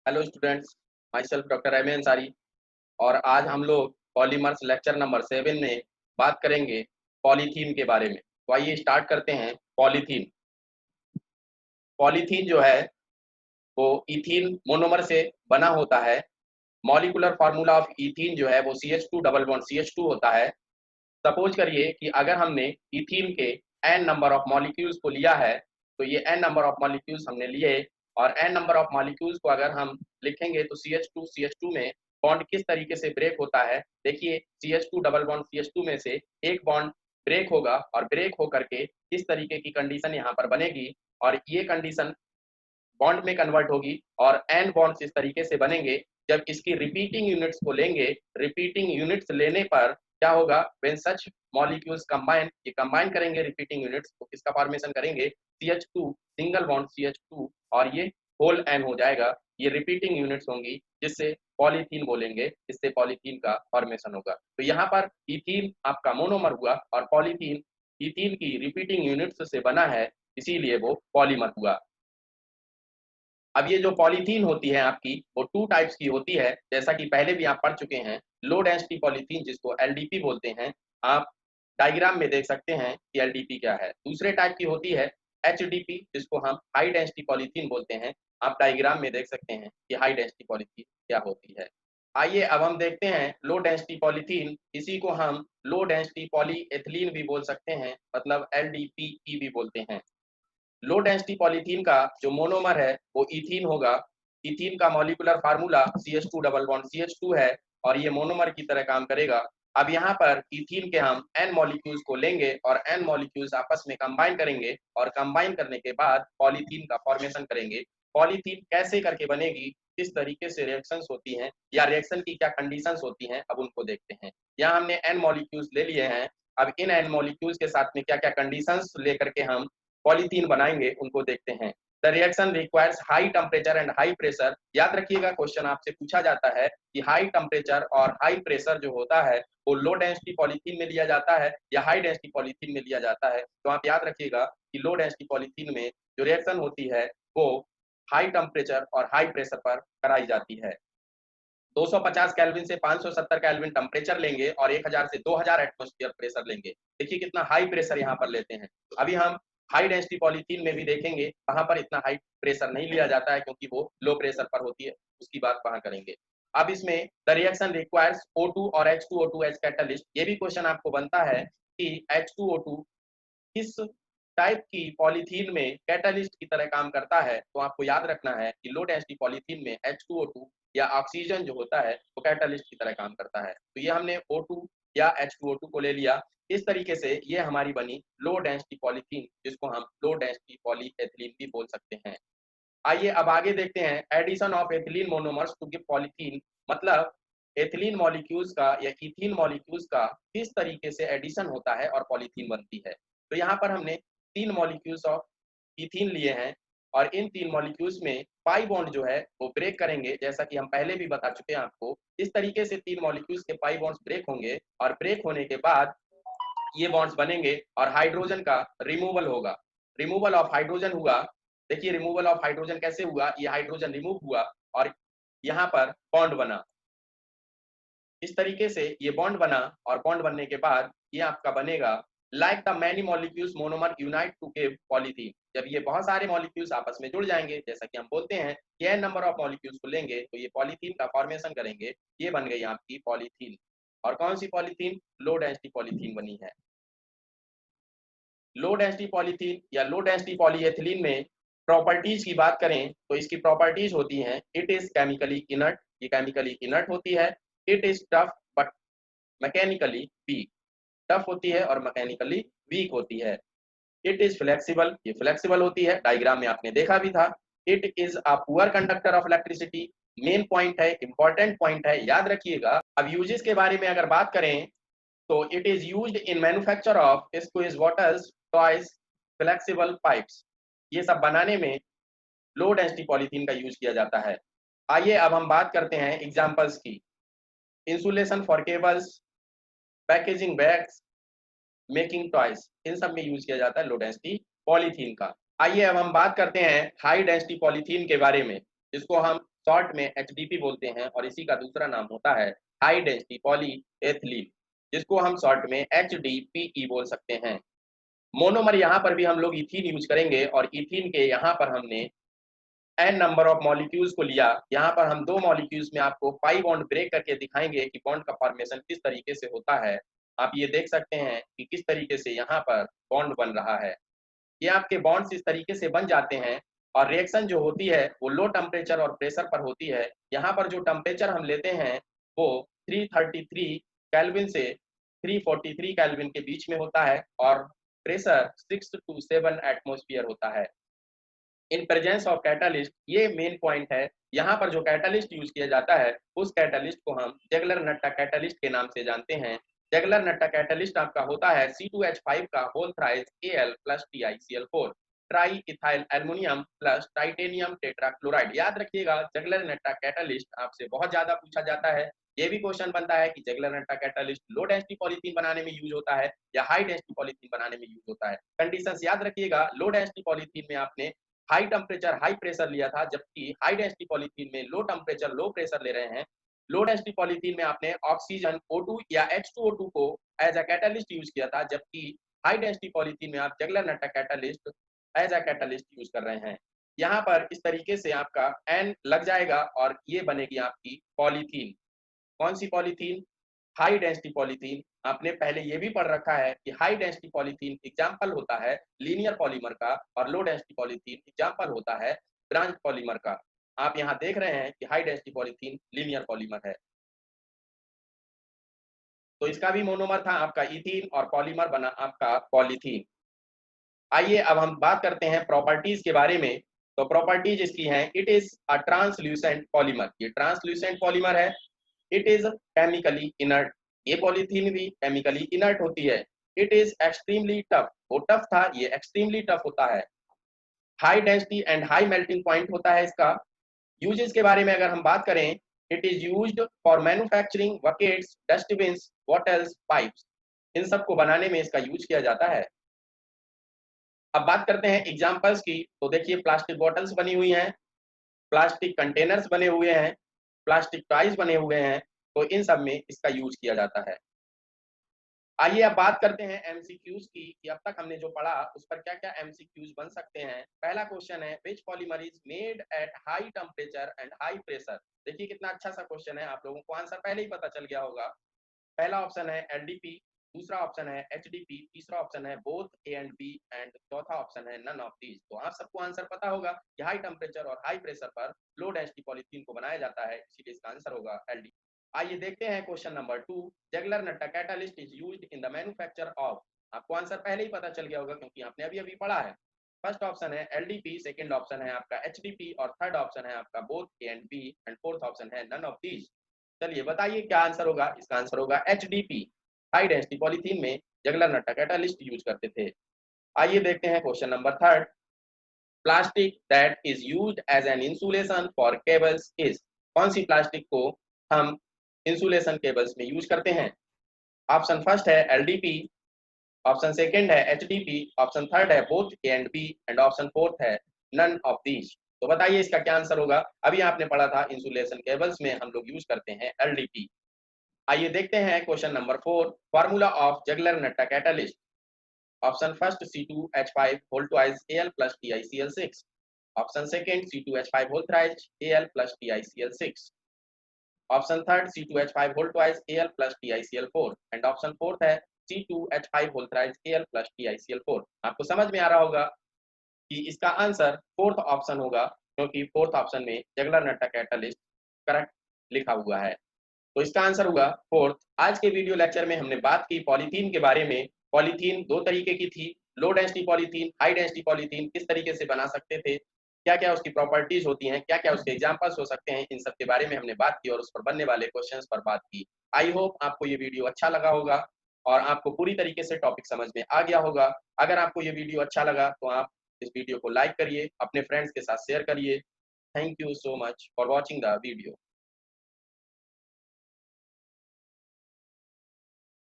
Hello students, myself doctor M Ansari. और आज हम लोग पॉलीमर्स लेक्चर नंबर 7 में बात करेंगे पॉलीथीन के बारे में। तो आइए स्टार्ट करते हैं। पॉलीथीन पॉलीथीन जो है वो इथीन मोनोमर से बना होता है। मॉलिक्यूलर फार्मूला ऑफ इथीन जो है वो CH2 डबल बॉन्ड CH2 होता है। सपोज करिए कि अगर हमने इथीन के n नंबर ऑफ मॉलिक्यूल्स को लिया है, तो ये n नंबर ऑफ मॉलिक्यूल्स हमने लिए और n नंबर ऑफ मॉलिक्यूल्स को अगर हम लिखेंगे तो CH2 में बॉन्ड किस तरीके से ब्रेक होता है। देखिए, CH2 डबल बॉन्ड CH2 में से एक बॉन्ड ब्रेक होगा और ब्रेक होकर के इस तरीके की कंडीशन यहाँ पर बनेगी और ये कंडीशन बॉन्ड में कन्वर्ट होगी और n बॉन्ड्स इस तरीके से बनेंगे। जब इसकी रिपीटिंग यूनिट्स को लेंगे, रिपीटिंग यूनिट्स लेने पर क्या होगा, व्हेन सच मॉलिक्यूल्स कंबाइन, ये कंबाइन करेंगे रिपीटिंग यूनिट्स तो किसका फॉर्मेशन करेंगे, CH2 सिंगल बॉन्ड CH2 और ये होल n हो जाएगा। ये रिपीटिंग यूनिट्स होंगी जिससे पॉलीथीन बोलेंगे, इससे पॉलीथीन का फॉर्मेशन होगा। तो यहाँ पर इथीन आपका मोनोमर हुआ और पॉलीथीन इथीन की रिपीटिंग यूनिट्स से बना है, इसीलिए वो पॉलीमर हुआ। अब ये जो पॉलीथीन होती है आपकी, वो 2 टाइप्स की होती है, जैसा कि पहले भी आप पढ़ चुके हैं। लो डेंसिटी पॉलीथीन जिसको LDP बोलते हैं, आप डायग्राम में देख सकते हैं कि LDP क्या है। दूसरे टाइप की होती है HDP जिसको हम हाई डेंसिटी पॉलीथीन बोलते हैं। आप डायग्राम में देख सकते हैं कि हाई डेंसिटी पॉलीथीन क्या होती है। आइए अब हम देखते हैं लो डेंसिटी पॉलीथीन। इसी को हम लो डेंसिटी पॉलीएथिलीन भी बोल सकते हैं, मतलब LDPE भी बोलते हैं। लो डेंसिटी पॉलीथीन का जो मोनोमर है वो इथीन होगा। इथीन का molecular formula CH2 double bond CH2 है और ये मोनोमर की तरह काम करेगा। अब यहाँ पर इथीन के हम n मॉलिक्यूल्स को लेंगे और n मॉलिक्यूल्स आपस में कंबाइन करेंगे और कंबाइन करने के बाद पॉलीथीन का फॉर्मेशन करेंगे। पॉलीथीन कैसे करके बनेगी, किस तरीके से रिएक्शंस होती हैं या रिएक्शन की क्या कंडीशंस होती हैं, अब उनको देखते हैं। यहाँ हमने n मॉलिक्यूल्स ले लिए हैं। अब इन n मॉलिक्यूल्स के साथ में क्या क्या कंडीशंस लेकर के हम पॉलीथीन बनाएंगे उनको देखते हैं। The reaction requires high temperature and high pressure. याद रखिएगा, क्वेश्चन आपसे पूछा जाता है कि हाई टेम्परेचर और हाई प्रेशर जो होता है वो लो डेंसिटी पॉलीथीन में लिया जाता है या हाई डेंसिटी पॉलीथीन में लिया जाता है। तो आप याद रखिएगा कि लो डेंसिटी पॉलीथीन में जो रिएक्शन होती है वो हाई टेम्परेचर और हाई प्रेशर पर कराई जाती है। 250 केल्विन से 570 केल्विन टेम्परेचर लेंगे और 1000 से 2000 एटमॉस्फेयर प्रेशर लेंगे। देखिए कितना हाई प्रेशर यहाँ पर लेते हैं। अभी हम हाई डेंसिटी पॉलीथीन में भी देखेंगे, वहां पर इतना हाई प्रेशर नहीं लिया जाता है क्योंकि वो लो प्रेशर पर होती है, उसकी बात वहां करेंगे। अब इसमें द रिएक्शन रिक्वायर्स O2 और H2O2 एज कैटलिस्ट। ये भी क्वेश्चन आपको बनता है कि H2O2 किस टाइप की पॉलीथीन में कैटलिस्ट की तरह काम करता है। तो आपको याद रखना है कि लो डेंसिटी पॉलीथीन में H2O2 या ऑक्सीजन जो होता है वो कैटलिस्ट की तरह काम करता है। तो ये हमने O2 या H2O2 को ले लिया। इस तरीके से ये हमारी बनी लो डेंसिटी पॉलीथीन, जिसको हम लो डेंसिटी पॉलीएथिलीन भी बोल सकते हैं। आइए अब आगे देखते हैं addition of ethylene monomers to give polythene. मतलब एथिलीन मॉलिक्यूल्स का या इथीन मॉलिक्यूल्स का किस तरीके से एडिशन होता है और पॉलीथीन बनती है। तो यहाँ पर हमने 3 मॉलिक्यूल्स ऑफ इथीन लिए हैं और इन 3 मॉलिक्यूल्स में पाई बॉन्ड जो है वो ब्रेक करेंगे, जैसा कि हम पहले भी बता चुके हैं आपको। इस तरीके से 3 मॉलिक्यूल्स के पाई बॉन्ड्स ब्रेक होंगे और ब्रेक होने के बाद ये बॉन्ड्स बनेंगे और हाइड्रोजन का रिमूवल होगा। रिमूवल ऑफ हाइड्रोजन हुआ। देखिए रिमूवल ऑफ हाइड्रोजन कैसे हुआ, ये हाइड्रोजन रिमूव हुआ और यहाँ पर बॉन्ड बना। इस तरीके से ये बॉन्ड बना और बॉन्ड बनने के बाद ये आपका बनेगा like the many molecules monomer unite to give polythene. जब ये बहुत सारे मॉलिक्यूल्स आपस में जुड़ जाएंगे, जैसा कि हम बोलते हैं कि n नंबर ऑफ मॉलिक्यूल्स को लेंगे तो ये पॉलीथीन का फॉर्मेशन करेंगे। ये बन गई आपकी पॉलीथीन। और कौन सी पॉलीथीन, लो डेंसिटी पॉलीथीन बनी है। लो डेंसिटी पॉलीथीन या लो डेंसिटी पॉलीएथिलीन में प्रॉपर्टीज की बात करें तो इसकी प्रॉपर्टीज होती हैं, इट इज केमिकली इनर्ट, ये केमिकली इनर्ट होती है। It is tough but mechanically weak, tough होती है और मैकेनिकली वीक होती है। इट इज फ्लेक्सिबल, ये फ्लेक्सिबल होती है, डायग्राम में आपने देखा भी था। It is a poor conductor of electricity, main point है, इंपॉर्टेंट पॉइंट है, याद रखिएगा। अब यूजेस के बारे में अगर बात करें तो it is used in manufacture of squeeze waters, toys, flexible pipes. ये सब बनाने में लो डेंसिटी पॉलीथीन का यूज किया जाता है। आइए अब हम बात करते हैं एग्जांपल्स की। Insulation for cables, packaging bags, making toys, इन सब में यूज किया जाता है लो डेंसिटी पॉलीथीन का। आइए अब हम बात करते हैं हाई डेंसिटी पॉलीथीन के बारे में, जिसको हम शॉर्ट में HDP बोलते हैं और इसी का दूसरा नाम होता है हाई डेंसिटी पॉलीएथिलीन, जिसको हम शॉर्ट में HDPE बोल सकते हैं। मोनोमर यहाँ पर भी हम लोग इथीन यूज करेंगे और इथीन के यहाँ पर हमने n नंबर ऑफ मॉलिक्यूल्स को लिया। यहाँ पर हम 2 मॉलिक्यूल्स में आपको पाई बॉन्ड ब्रेक करके दिखाएंगे कि बॉन्ड का फॉर्मेशन किस तरीके से होता है। आप ये देख सकते हैं कि किस तरीके से यहाँ पर बॉन्ड बन रहा है। ये आपके बॉन्ड्स इस तरीके से बन जाते हैं और रिएक्शन जो होती है वो लो टेम्परेचर और प्रेशर पर होती है। यहाँ पर जो टेम्परेचर हम लेते हैं वो 333 केल्विन से 343 केल्विन के बीच में होता है और प्रेशर 6 to 7 एटमॉस्फेयर होता है। इन प्रेजेंस ऑफ कैटालिस्ट, ये मेन पॉइंट है। यहाँ पर जो कैटालिस्ट यूज किया जाता है उस कैटालिस्ट को हम जेगलर-नट्टा कैटालिस्ट के नाम से जानते हैं। जेगलर-नट्टा कैटालिस्ट आपका होता है C2H5 का whole thrice Al plus TiCl4 triethyl aluminium plus titanium tetrachloride. याद रखिएगा जेगलर-नट्टा कैटालिस्ट आपसे बहुत ज्यादा पूछा जाता है। ये भी क्वेश्चन बनता है कि जेगलर-नट्टा कैटालिस्ट लो डेंसिटी पॉलीथीन बनाने में यूज होता है या हाई डेंसिटी पॉलीथीन बनाने में यूज होता है। कंडीशंस याद रखिएगा, लो डेंसिटी पॉलीथीन में आपने हाई टेम्परेचर हाई प्रेशर लिया था, जबकि हाई डेंसिटी पॉलीथीन में लो टेम्परेचर लो प्रेशर ले रहे हैं। लो डेंसिटी पॉलीथीन में आपने ऑक्सीजन O2 या H2O2 को एज अ कैटालिस्ट यूज किया था, जबकि हाई डेंसिटी पॉलीथीन में आप Ziegler Natta catalyst as a catalyst use कर रहे हैं। यहाँ पर इस तरीके से आपका N लग जाएगा और ये बनेगी आपकी पॉलीथीन। कौन सी पॉलीथीन? High density polythene. आपने पहले ये भी पढ़ रखा है कि हाई डेंसिटी पॉलीथीन एग्जाम्पल होता है लीनियर पॉलीमर का और लो डेंसिटी पॉलीथीन एग्जाम्पल होता है ब्रांच पॉलीमर का। आप यहाँ देख रहे हैं कि high density polythene linear polymer है। तो इसका भी मोनोमर था आपका इथीन और पॉलीमर बना आपका पॉलीथीन। आइए अब हम बात करते हैं प्रॉपर्टीज के बारे में। तो प्रॉपर्टीज इसकी हैं, it is a translucent polymer. ये ट्रांसल्यूसेंट पॉलीमर है। It is chemically inert. ये पॉलीथीन भी केमिकली इनर्ट होती है। It is extremely tough. वो टफ था, ये एक्सट्रीमली टफ होता है। High density and high melting point होता है इसका। यूजेस के बारे में अगर हम बात करें, it is used for manufacturing buckets, dustbins, bottles, pipes. इन सब को बनाने में इसका यूज किया जाता है। अब बात करते हैं एग्जांपल्स की। तो देखिए प्लास्टिक बॉटल्स बनी हुई हैं, प्लास्टिक कंटेनर्स बने हुए हैं, प्लास्टिक टॉयज बने हुए हैं। तो इन सब में इसका यूज किया जाता है। आइए अब बात करते हैं एमसीक्यूज की कि अब तक हमने जो पढ़ा उस पर क्या क्या एमसीक्यूज बन सकते हैं। पहला क्वेश्चन है, which polymer is made at high temperature and high pressure. देखिए कितना अच्छा सा क्वेश्चन है, आप लोगों को आंसर पहले ही पता चल गया होगा। पहला ऑप्शन है LDP, दूसरा ऑप्शन है HDP, तीसरा ऑप्शन है both A and B and चौथा ऑप्शन है नन ऑफ दीज। तो आप सबको आंसर पता होगा कि हाई टेम्परेचर और हाई प्रेशर पर लो डेंसिटी पॉलीथीन को बनाया जाता है, इसीलिए इसका आंसर होगा LDP। आइए देखते हैं question number 2। Ziegler Natta catalyst is used in the manufacture of. आपको आंसर पहले ही पता चल गया होगा क्योंकि आपने अभी अभी पढ़ा है। फर्स्ट ऑप्शन है LDP, सेकंड ऑप्शन है आपका HDP और थर्ड ऑप्शन है आपका both A and B and fourth option है नन ऑफ दीज। चलिए बताइए क्या आंसर होगा। इसका आंसर होगा HDP। हाई डेंसिटी पॉलीथीन में जेगलर-नट्टा कैटालिस्ट यूज करते थे। आइए देखते हैं question number 3। Plastic that is used as an insulation for cables is. कौन सी प्लास्टिक को हम इंसुलेशन केबल्स में यूज करते हैं? ऑप्शन फर्स्ट है LDP, ऑप्शन सेकंड है HDP, ऑप्शन थर्ड है both A and B and option fourth है नन ऑफ दीज। तो बताइए इसका क्या आंसर होगा। अभी आपने पढ़ा था इंसुलेशन केबल्स में हम लोग यूज करते हैं LDP। आइए देखते हैं question number 4। Formula of Ziegler Natta catalyst. Option first C2H5 whole twice Al plus TiCl6, option second C2H5 whole thrice Al plus TiCl6, option third C2H5 whole twice Al plus TiCl4 and option fourth है C2H5 whole thrice Al plus TiCl4। आपको समझ में आ रहा होगा कि इसका answer fourth option होगा, क्योंकि फोर्थ ऑप्शन में जेगलर-नट्टा कैटालिस्ट करेक्ट लिखा हुआ है। तो इसका आंसर होगा फोर्थ। आज के वीडियो लेक्चर में हमने बात की पॉलीथीन के बारे में। पॉलीथीन दो तरीके की थी, लो density polythene, high density polythene किस तरीके से बना सकते थे, क्या क्या उसकी प्रॉपर्टीज होती हैं, क्या क्या उसके एग्जांपल्स हो सकते हैं, इन सब के बारे में हमने बात की और उस पर बनने वाले क्वेश्चंस पर बात की। आई होप आपको ये वीडियो अच्छा लगा होगा और आपको पूरी तरीके से टॉपिक समझ में आ गया होगा। अगर आपको ये वीडियो अच्छा लगा तो आप इस वीडियो को लाइक करिए, अपने फ्रेंड्स के साथ शेयर करिए। Thank you so much for watching the video.